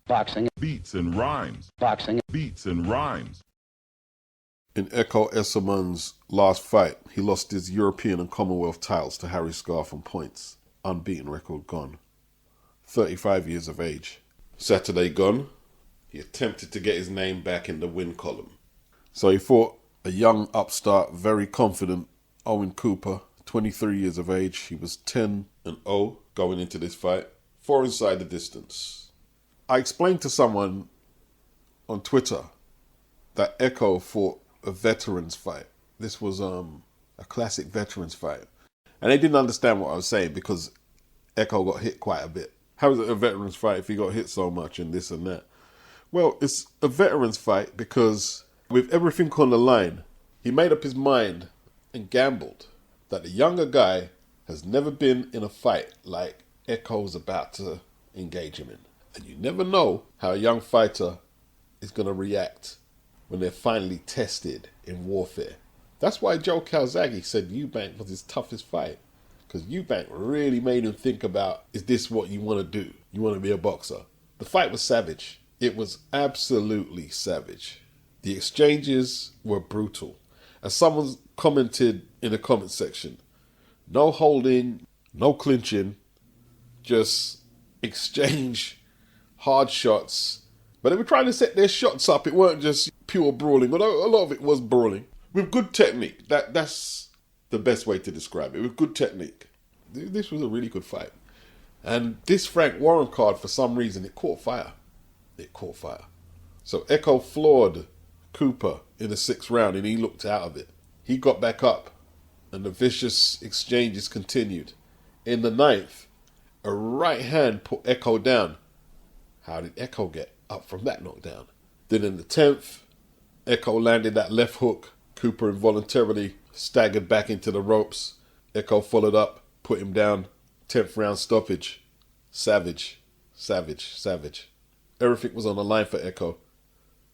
Boxing. Beats and rhymes. Boxing. Beats and rhymes. In ESSUMAN's last fight, he lost his European and Commonwealth titles to Harry Scarf on points. Unbeaten record gone. 35 years of age. Saturday gone. He attempted to get his name back in the win column. So he fought a young upstart, very confident Owen Cooper, 23 years of age. He was 10-0 going into this fight. 4 inside the distance. I explained to someone on Twitter that EKOW fought a veterans fight. This was a classic veterans fight. And they didn't understand what I was saying because EKOW got hit quite a bit. How is it a veterans fight if he got hit so much and this and that? Well, it's a veterans fight because with everything on the line, he made up his mind and gambled that the younger guy has never been in a fight like EKOW's about to engage him in. And you never know how a young fighter is going to react when they're finally tested in warfare. That's why Joe Calzaghe said Eubank was his toughest fight. Because Eubank really made him think about, is this what you want to do? You want to be a boxer? The fight was savage. It was absolutely savage. The exchanges were brutal. As someone commented in the comment section, no holding, no clinching, just exchange hard shots. But they were trying to set their shots up. It weren't just pure brawling, although a lot of it was brawling. With good technique. That's the best way to describe it. With good technique. This was a really good fight. And this Frank Warren card, for some reason, it caught fire. It caught fire. So EKOW floored Cooper in the 6th round and he looked out of it. He got back up and the vicious exchanges continued. In the 9th, a right hand put EKOW down. How did EKOW get up from that knockdown? Then in the 10th, EKOW landed that left hook. Cooper involuntarily staggered back into the ropes. EKOW followed up, put him down. 10th round stoppage. Savage, savage, savage. Everything was on the line for EKOW.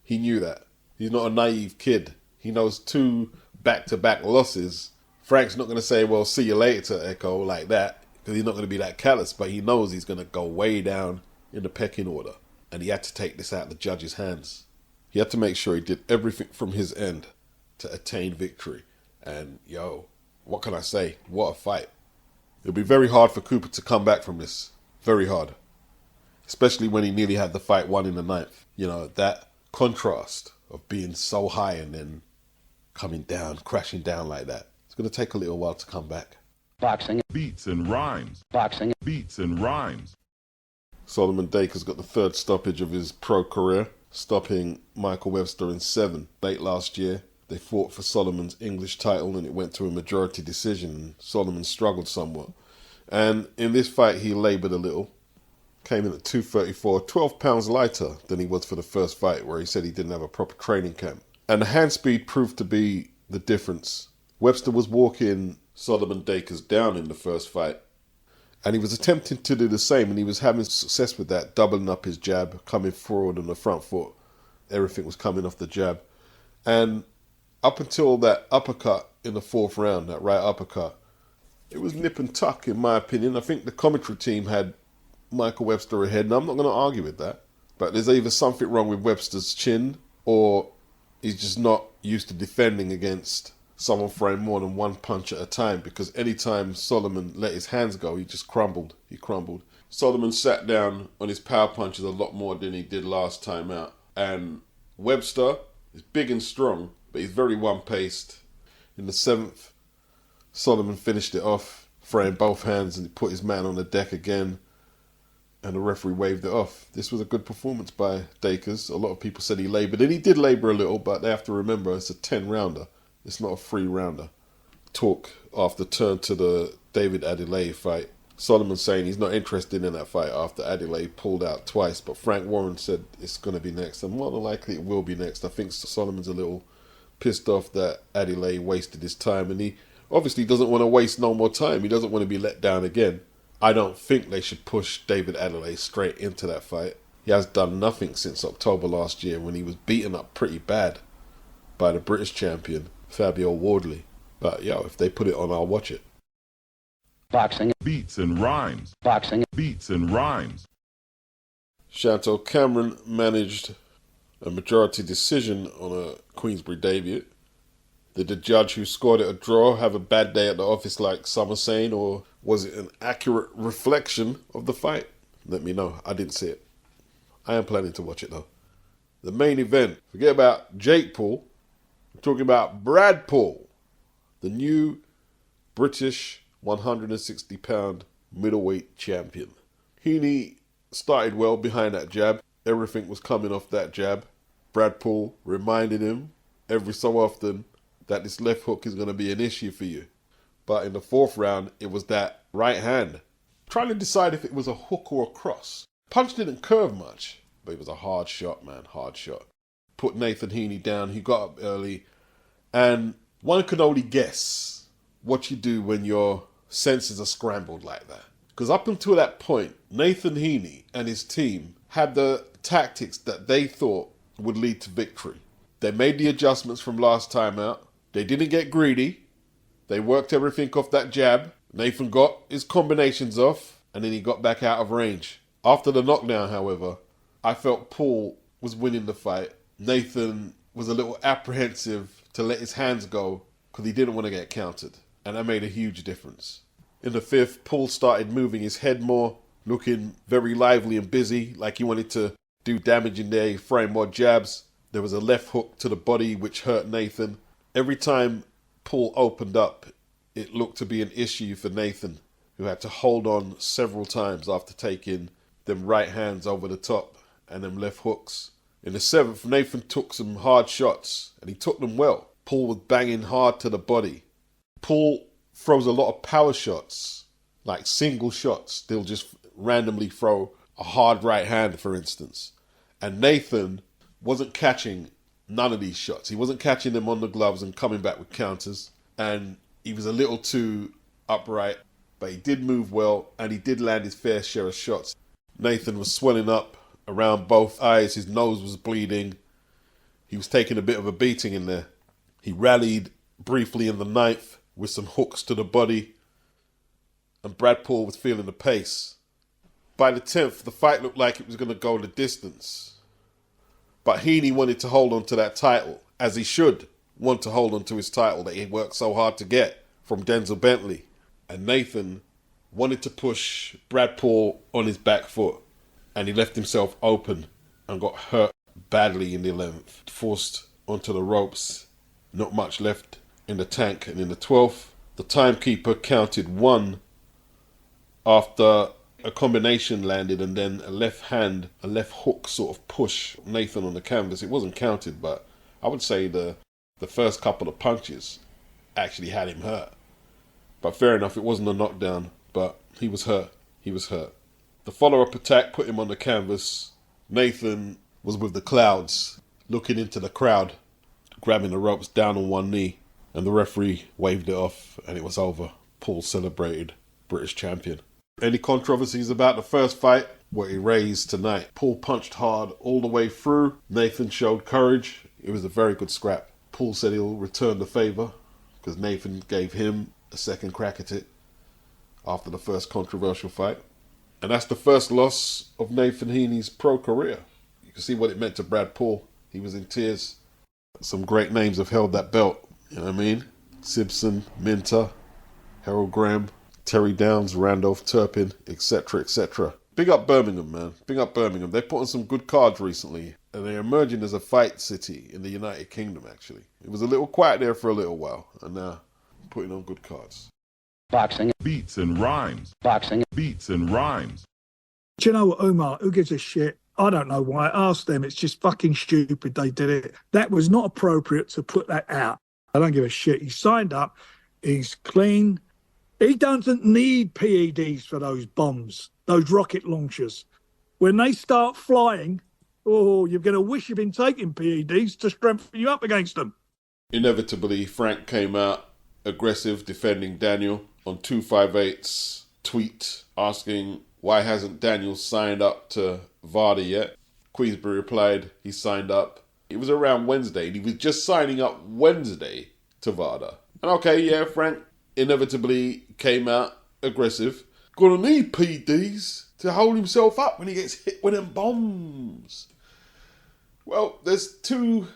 He knew that. He's not a naive kid. He knows 2 back-to-back losses. Frank's not going to say, well, see you later to EKOW like that, because he's not going to be that callous, but he knows he's going to go way down in the pecking order. And he had to take this out of the judge's hands. He had to make sure he did everything from his end to attain victory. And, yo, what can I say? What a fight. It'll be very hard for Cooper to come back from this. Very hard. Especially when he nearly had the fight won in the 9th. You know, that contrast of being so high and then coming down, crashing down like that. It's going to take a little while to come back. Boxing. Beats and rhymes. Boxing. Beats and rhymes. Solomon Dacres got the 3rd stoppage of his pro career, stopping Michael Webster in 7. Late last year, they fought for Solomon's English title and it went to a majority decision. Solomon struggled somewhat. And in this fight, he laboured a little. Came in at 234, 12 pounds lighter than he was for the first fight, where he said he didn't have a proper training camp. And the hand speed proved to be the difference. Webster was walking Solomon Dacres down in the first fight. And he was attempting to do the same, and he was having success with that, doubling up his jab, coming forward on the front foot. Everything was coming off the jab. And up until that uppercut in the 4th round, that right uppercut, it was nip and tuck, in my opinion. I think the commentary team had Michael Webster ahead, and I'm not going to argue with that. But there's either something wrong with Webster's chin, or he's just not used to defending against someone throwing more than 1 punch at a time, because anytime Solomon let his hands go, he just crumbled. He crumbled. Solomon sat down on his power punches a lot more than he did last time out. And Webster is big and strong, but he's very one-paced. In the 7th, Solomon finished it off, throwing both hands, and he put his man on the deck again, and the referee waved it off. This was a good performance by Dacres. A lot of people said he laboured, and he did labour a little, but they have to remember it's a 10-rounder. It's not a 3-rounder. Talk after turn to the David Adelaide fight. Solomon saying he's not interested in that fight after Adelaide pulled out twice, but Frank Warren said it's going to be next, and more than likely it will be next. I think Solomon's a little pissed off that Adelaide wasted his time, and he obviously doesn't want to waste no more time. He doesn't want to be let down again. I don't think they should push David Adelaide straight into that fight. He has done nothing since October last year when he was beaten up pretty bad by the British champion, Fabio Wardley. But, yo, if they put it on, I'll watch it. Boxing. Beats and rhymes. Boxing. Beats and rhymes. Chantel Cameron managed a majority decision on a Queensbury debut. Did the judge who scored it a draw have a bad day at the office like some are saying, or was it an accurate reflection of the fight? Let me know. I didn't see it. I am planning to watch it though. The main event. Forget about Jake Paul. We're talking about Brad Paul, the new British 160-pound middleweight champion. HEANEY started well behind that jab. Everything was coming off that jab. Brad Paul reminded him every so often that this left hook is going to be an issue for you. But in the fourth round, it was that right hand. Trying to decide if it was a hook or a cross. Punch didn't curve much, but it was a hard shot, man, hard shot. Put Nathan HEANEY down. He got up early. And one could only guess what you do when your senses are scrambled like that. Because up until that point, Nathan HEANEY and his team had the tactics that they thought would lead to victory. They made the adjustments from last time out. They didn't get greedy. They worked everything off that jab. Nathan got his combinations off, and then he got back out of range. After the knockdown, however, I felt Paul was winning the fight. Nathan was a little apprehensive to let his hands go because he didn't want to get countered, and that made a huge difference. In the fifth, Paul started moving his head more, looking very lively and busy, like he wanted to do damage in there. He framed more jabs. There was a left hook to the body which hurt Nathan. Every time Paul opened up, it looked to be an issue for Nathan, who had to hold on several times after taking them right hands over the top and them left hooks. In the seventh, Nathan took some hard shots, and he took them well. Paul was banging hard to the body. Paul throws a lot of power shots, like single shots. They'll just randomly throw a hard right hand, for instance. And Nathan wasn't catching none of these shots. He wasn't catching them on the gloves and coming back with counters. And he was a little too upright, but he did move well, and he did land his fair share of shots. Nathan was swelling up around both eyes. His nose was bleeding. He was taking a bit of a beating in there. He rallied briefly in the ninth with some hooks to the body, and Brad Paul was feeling the pace. By the 10th, the fight looked like it was going to go the distance. But HEANEY wanted to hold on to that title, as he should want to hold on to his title that he worked so hard to get from Denzel Bentley. And Nathan wanted to push Brad Paul on his back foot, and he left himself open and got hurt badly in the 11th. Forced onto the ropes, not much left in the tank. And in the 12th, the timekeeper counted 1 after a combination landed, and then a left hook sort of push Nathan on the canvas. It wasn't counted, but I would say the first couple of punches actually had him hurt. But fair enough, it wasn't a knockdown, but he was hurt. He was hurt. The follow-up attack put him on the canvas. Nathan was with the clouds, looking into the crowd, grabbing the ropes down on one knee, and the referee waved it off, and it was over. Paul celebrated, British champion. Any controversies about the first fight were erased tonight. Paul punched hard all the way through. Nathan showed courage. It was a very good scrap. Paul said he'll return the favour because Nathan gave him a second crack at it after the first controversial fight. And that's the first loss of Nathan HEANEY's pro career. You can see what it meant to Brad Paul. He was in tears. Some great names have held that belt. You know what I mean? Simpson, Minter, Harold Graham, Terry Downs, Randolph Turpin, etc., etc. Big up Birmingham, man. Big up Birmingham. They put on some good cards recently, and they're emerging as a fight city in the United Kingdom, actually. It was a little quiet there for a little while, and now putting on good cards. Boxing. Beats and rhymes. Boxing. Beats and rhymes. Do you know what, Umar? Who gives a shit? I don't know why. Ask them. It's just fucking stupid they did it. That was not appropriate to put that out. I don't give a shit. He signed up. He's clean. He doesn't need PEDs for those bombs, those rocket launchers. When they start flying, oh, you're going to wish you'd been taking PEDs to strengthen you up against them. Inevitably, Frank came out aggressive, defending Daniel on 258's tweet, asking why hasn't Daniel signed up to VADA yet. Queensbury replied he signed up. It was around Wednesday, and he was just signing up Wednesday to VADA. And okay, yeah, Frank inevitably came out aggressive. Gonna need PDs to hold himself up when he gets hit with them bombs. Well, there's two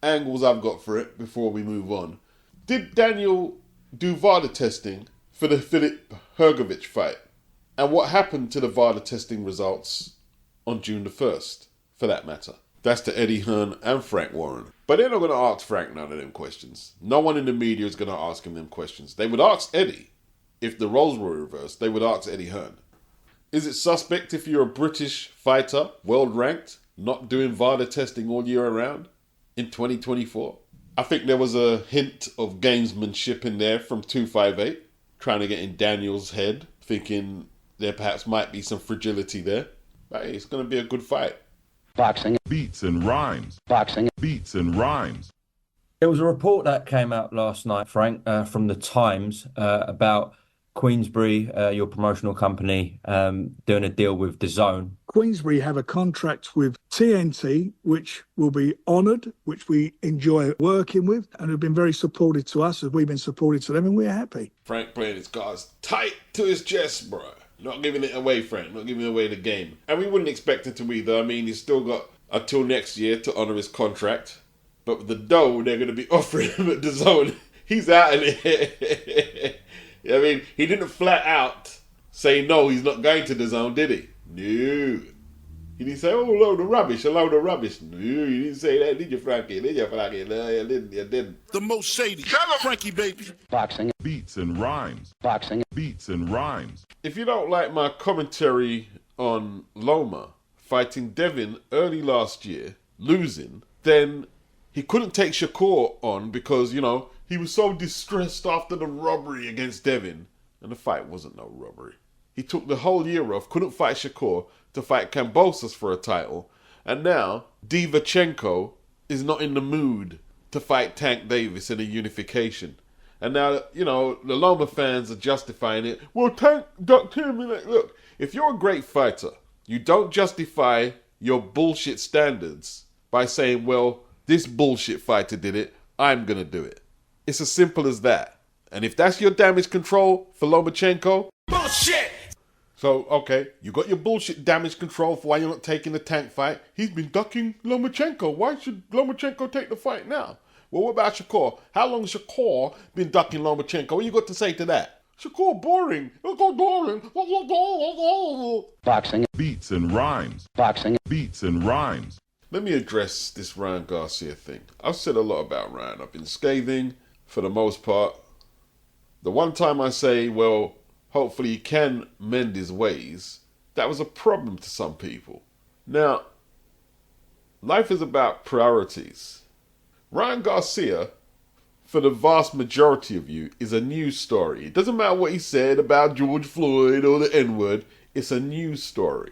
angles I've got for it before we move on. Did Daniel do VADA testing for the Filip Hrgovic fight? And what happened to the VADA testing results on June the 1st, for that matter? That's to Eddie Hearn and Frank Warren. But they're not going to ask Frank none of them questions. No one in the media is going to ask him them questions. They would ask Eddie. If the roles were reversed, they would ask Eddie Hearn. Is it suspect if you're a British fighter, world ranked, not doing VADA testing all year around in 2024? I think there was a hint of gamesmanship in there from 258, trying to get in Daniel's head, thinking there perhaps might be some fragility there. But hey, it's going to be a good fight. Boxing. Beats and rhymes. Boxing. Beats and rhymes. There was a report that came out last night, Frank, from the Times about Queensbury, your promotional company, doing a deal with DAZN. Queensbury have a contract with TNT, which will be honoured, which we enjoy working with, and have been very supportive to us as we've been supportive to them, and we're happy. Frank playing his cards tight to his chest, bro. Not giving it away, Frank. Not giving away the game. And we wouldn't expect it to either. I mean, he's still got until next year to honour his contract. But with the dough they're going to be offering him at DAZN, he's out of it. I mean, he didn't flat out say no, he's not going to DAZN, did he? No. He didn't say, oh, a load of rubbish. No, you didn't say that, did you, Frankie? Did you, Frankie? No, you didn't. The most shady. Frankie, baby. Boxing. Beats and rhymes. Boxing. Beats and rhymes. If you don't like my commentary on Loma fighting Devin early last year, losing, then he couldn't take Shakur on because, you know, he was so distressed after the robbery against Devin. And the fight wasn't no robbery. He took the whole year off, couldn't fight Shakur, to fight Kambosos for a title. And now, Divachenko is not in the mood to fight Tank Davis in a unification. And now, you know, the Loma fans are justifying it. Well, Tank ducked him. Look, if you're a great fighter, you don't justify your bullshit standards by saying, well, this bullshit fighter did it, I'm going to do it. It's as simple as that. And if that's your damage control for Lomachenko, Bullshit! so, okay, you got your bullshit damage control for why you're not taking the Tank fight. He's been ducking Lomachenko. Why should Lomachenko take the fight now? Well, what about Shakur? How long has Shakur been ducking Lomachenko? What you got to say to that? Shakur boring. Boxing. Beats and rhymes. Boxing. Beats and rhymes. Let me address this Ryan Garcia thing. I've said a lot about Ryan. I've been scathing for the most part. The one time I say, well, hopefully he can mend his ways, that was a problem to some people. Now, life is about priorities. Ryan Garcia, for the vast majority of you, is a news story. It doesn't matter what he said about George Floyd or the N-word, it's a news story.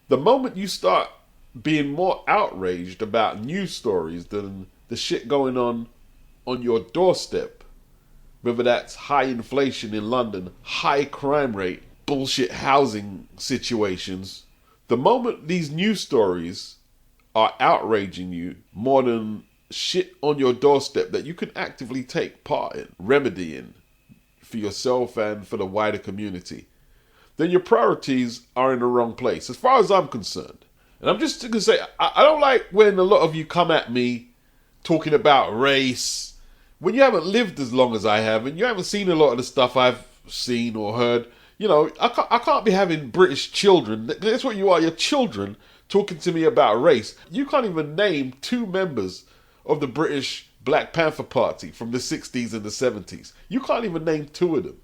The moment you start being more outraged about news stories than the shit going on your doorstep, whether that's high inflation in London, high crime rate, bullshit housing situations, the moment these news stories are outraging you more than shit on your doorstep that you can actively take part in, remedy in, for yourself and for the wider community, then your priorities are in the wrong place, as far as I'm concerned. And I'm just going to say, I don't like when a lot of you come at me talking about race, when you haven't lived as long as I have, and you haven't seen a lot of the stuff I've seen or heard. You know, I can't be having British children, that's what you are, your children, talking to me about race. You can't even name two members of the British Black Panther Party from the 60s and the 70s. You can't even name two of them.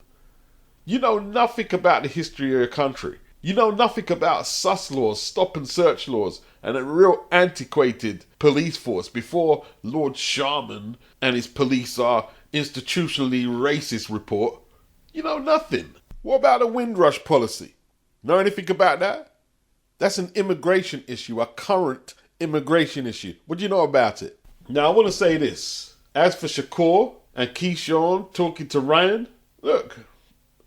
You know nothing about the history of your country. You know nothing about sus laws, stop and search laws, and a real antiquated police force before Lord Sharman and his police are institutionally racist report. You know nothing. What about a Windrush policy? Know anything about that? That's an immigration issue, a current immigration issue. What do you know about it? Now, I want to say this. As for Shakur and KEYSHAWN talking to Ryan, look,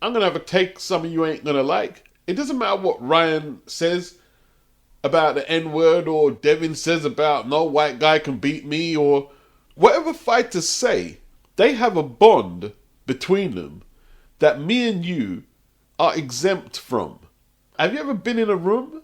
I'm going to have a take some of you ain't going to like. It doesn't matter what Ryan says about the N-word or Devin says about no white guy can beat me or whatever fighters say. They have a bond between them that me and you are exempt from. Have you ever been in a room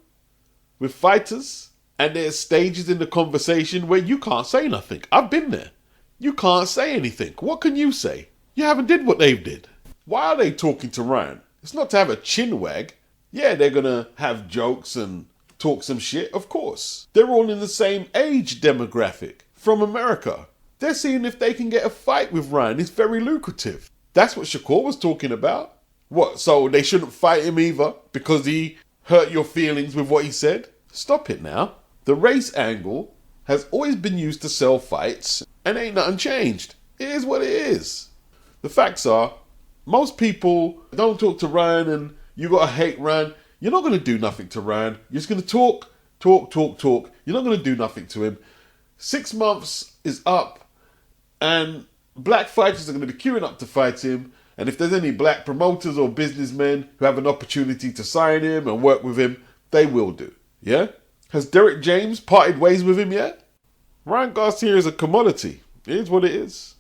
with fighters and there's stages in the conversation where you can't say nothing? I've been there. You can't say anything. What can you say? You haven't did what they've did. Why are they talking to Ryan? It's not to have a chin wag. Yeah, they're gonna have jokes and talk some shit, of course. They're all in the same age demographic from America. They're seeing if they can get a fight with Ryan. It's very lucrative. That's what Shakur was talking about. What, so they shouldn't fight him either because he hurt your feelings with what he said? Stop it now. The race angle has always been used to sell fights and ain't nothing changed. It is what it is. The facts are, most people don't talk to Ryan and you gotta hate Ryan. You're not gonna do nothing to Ryan. You're just gonna talk. You're not gonna do nothing to him. 6 months is up and black fighters are gonna be queuing up to fight him. And if there's any black promoters or businessmen who have an opportunity to sign him and work with him, they will do. Yeah? Has Derek James parted ways with him yet? Ryan Garcia is a commodity. It is what it is.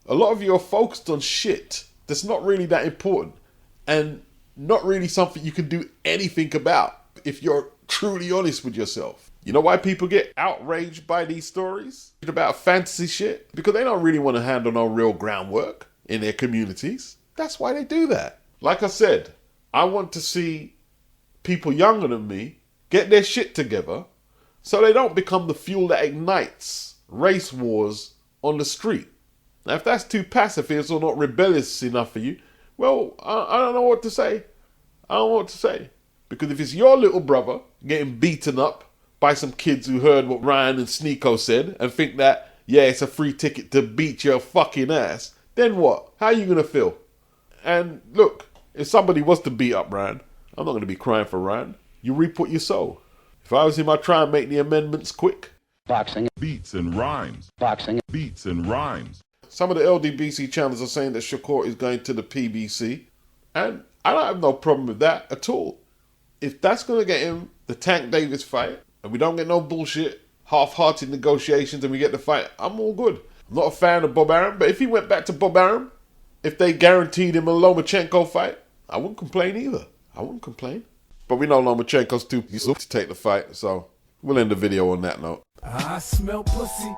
A lot of you are focused on shit that's not really that important and not really something you can do anything about if you're truly honest with yourself. You know why people get outraged by these stories about fantasy shit? Because they don't really want to handle no real groundwork in their communities. That's why they do that. Like I said, I want to see people younger than me get their shit together so they don't become the fuel that ignites race wars on the street. Now, if that's too pacifist or not rebellious enough for you, well, I don't know what to say. I don't know what to say. Because if it's your little brother getting beaten up by some kids who heard what Ryan and Sneeko said and think that, yeah, it's a free ticket to beat your fucking ass, then what? How are you going to feel? And look, if somebody was to beat up Ryan, I'm not going to be crying for Ryan. You reap what you sow. If I was him, I'd try and make the amendments quick. Boxing. Beats and rhymes. Boxing. Beats and rhymes. Some of the LDBC channels are saying that Shakur is going to the PBC. And I don't have no problem with that at all. If that's going to get him the Tank Davis fight, and we don't get no bullshit, half-hearted negotiations, and we get the fight, I'm all good. I'm not a fan of Bob Arum, but if he went back to Bob Arum, if they guaranteed him a Lomachenko fight, I wouldn't complain either. I wouldn't complain. But we know Lomachenko's too used to take the fight, so we'll end the video on that note. I smell pussy.